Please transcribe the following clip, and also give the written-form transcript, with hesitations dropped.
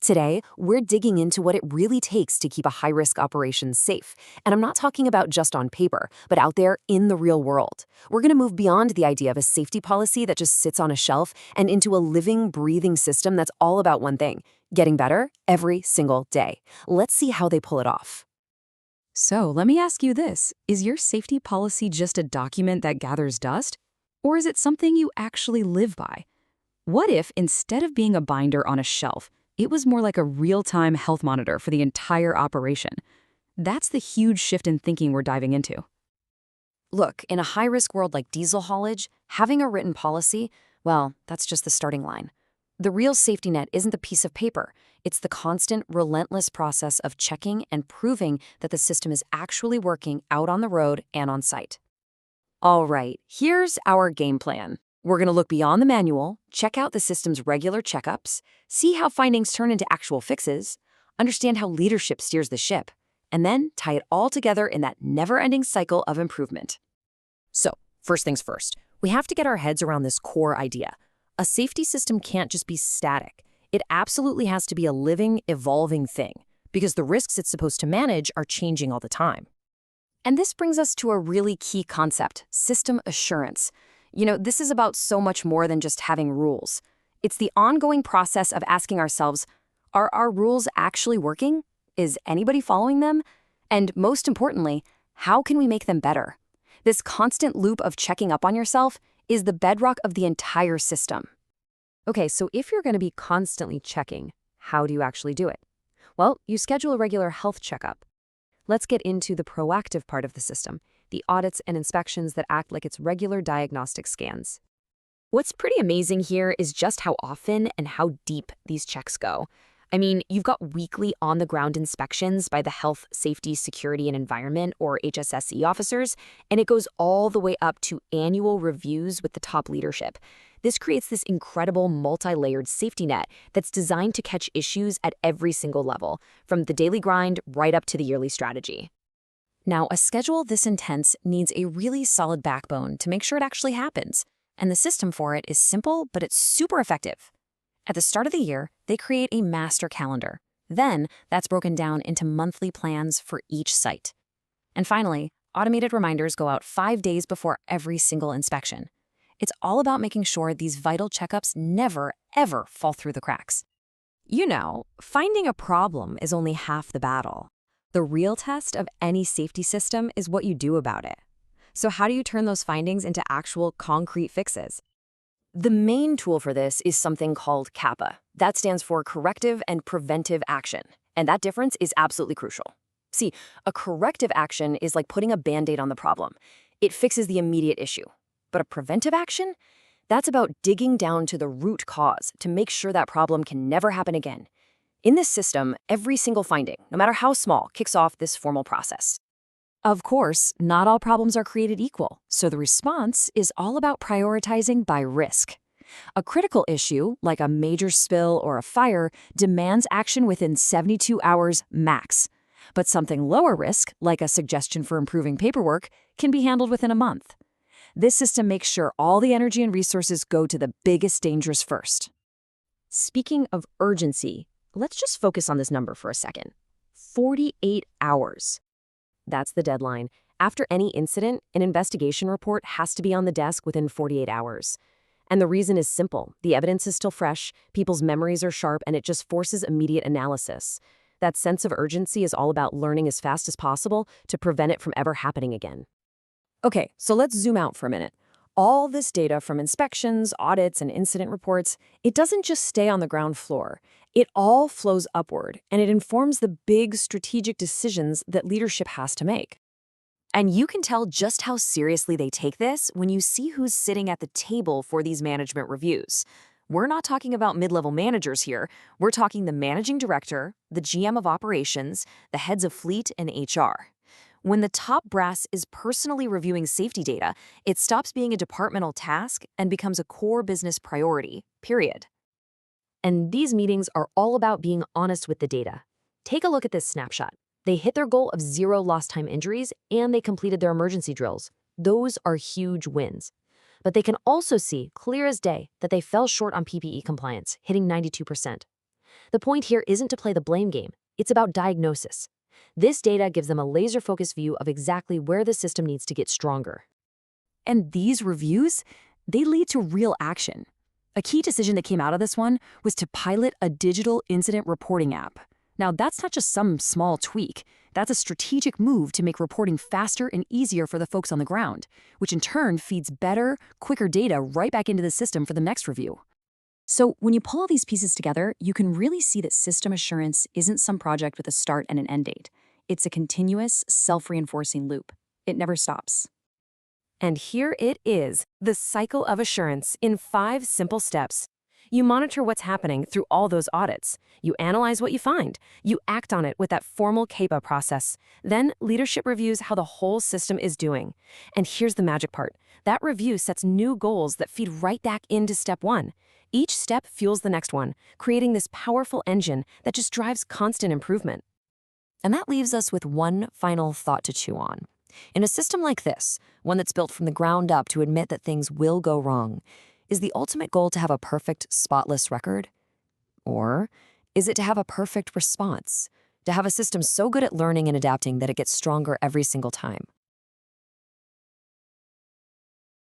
Today, we're digging into what it really takes to keep a high-risk operation safe. And I'm not talking about just on paper, but out there in the real world. We're going to move beyond the idea of a safety policy that just sits on a shelf and into a living, breathing system that's all about one thing: getting better every single day. Let's see how they pull it off. So let me ask you this. Is your safety policy just a document that gathers dust? Or is it something you actually live by? What if, instead of being a binder on a shelf, it was more like a real-time health monitor for the entire operation? That's the huge shift in thinking we're diving into. Look, in a high-risk world like diesel haulage, having a written policy, well, that's just the starting line. The real safety net isn't the piece of paper. It's the constant, relentless process of checking and proving that the system is actually working out on the road and on site. All right, here's our game plan. We're going to look beyond the manual, check out the system's regular checkups, see how findings turn into actual fixes, understand how leadership steers the ship, and then tie it all together in that never-ending cycle of improvement. So, first things first, we have to get our heads around this core idea. A safety system can't just be static. It absolutely has to be a living, evolving thing, because the risks it's supposed to manage are changing all the time. And this brings us to a really key concept: system assurance. This is about so much more than just having rules. It's the ongoing process of asking ourselves, are our rules actually working? Is anybody following them? And most importantly, how can we make them better? This constant loop of checking up on yourself is the bedrock of the entire system. Okay, so if you're going to be constantly checking, how do you actually do it? Well, you schedule a regular health checkup. Let's get into the proactive part of the system, the audits and inspections that act like its regular diagnostic scans. What's pretty amazing here is just how often and how deep these checks go. I mean, you've got weekly on-the-ground inspections by the Health, Safety, Security, and Environment, or HSSE officers, and it goes all the way up to annual reviews with the top leadership. This creates this incredible multi-layered safety net that's designed to catch issues at every single level, from the daily grind right up to the yearly strategy. Now, a schedule this intense needs a really solid backbone to make sure it actually happens, and the system for it is simple, but it's super effective. At the start of the year, they create a master calendar. Then, that's broken down into monthly plans for each site. And finally, automated reminders go out 5 days before every single inspection. It's all about making sure these vital checkups never, ever fall through the cracks. Finding a problem is only half the battle. The real test of any safety system is what you do about it. So how do you turn those findings into actual concrete fixes? The main tool for this is something called CAPA. That stands for Corrective and Preventive Action, and that difference is absolutely crucial. See, a corrective action is like putting a Band-Aid on the problem. It fixes the immediate issue. But a preventive action? That's about digging down to the root cause to make sure that problem can never happen again. In this system, every single finding, no matter how small, kicks off this formal process. Of course, not all problems are created equal, so the response is all about prioritizing by risk. A critical issue, like a major spill or a fire, demands action within 72 hours max. But something lower risk, like a suggestion for improving paperwork, can be handled within a month. This system makes sure all the energy and resources go to the biggest dangers first. Speaking of urgency, let's just focus on this number for a second. 48 hours. That's the deadline. After any incident, an investigation report has to be on the desk within 48 hours. And the reason is simple. The evidence is still fresh, people's memories are sharp, and it just forces immediate analysis. That sense of urgency is all about learning as fast as possible to prevent it from ever happening again. Okay, so let's zoom out for a minute. All this data from inspections, audits, and incident reports, it doesn't just stay on the ground floor. It all flows upward, and it informs the big strategic decisions that leadership has to make. And you can tell just how seriously they take this when you see who's sitting at the table for these management reviews. We're not talking about mid-level managers here. We're talking the managing director, the GM of operations, the heads of fleet, and HR. When the top brass is personally reviewing safety data, it stops being a departmental task and becomes a core business priority, period. And these meetings are all about being honest with the data. Take a look at this snapshot. They hit their goal of 0 lost time injuries, and they completed their emergency drills. Those are huge wins. But they can also see, clear as day, that they fell short on PPE compliance, hitting 92%. The point here isn't to play the blame game, it's about diagnosis. This data gives them a laser-focused view of exactly where the system needs to get stronger. And these reviews, they lead to real action. A key decision that came out of this one was to pilot a digital incident reporting app. Now, that's not just some small tweak. That's a strategic move to make reporting faster and easier for the folks on the ground, which in turn feeds better, quicker data right back into the system for the next review. So when you pull all these pieces together, you can really see that system assurance isn't some project with a start and an end date. It's a continuous, self-reinforcing loop. It never stops. And here it is, the cycle of assurance in 5 simple steps. You monitor what's happening through all those audits. You analyze what you find. You act on it with that formal CAPA process. Then leadership reviews how the whole system is doing. And here's the magic part. That review sets new goals that feed right back into step 1. Each step fuels the next one, creating this powerful engine that just drives constant improvement. And that leaves us with one final thought to chew on. In a system like this, one that's built from the ground up to admit that things will go wrong, is the ultimate goal to have a perfect, spotless record? Or is it to have a perfect response? To have a system so good at learning and adapting that it gets stronger every single time?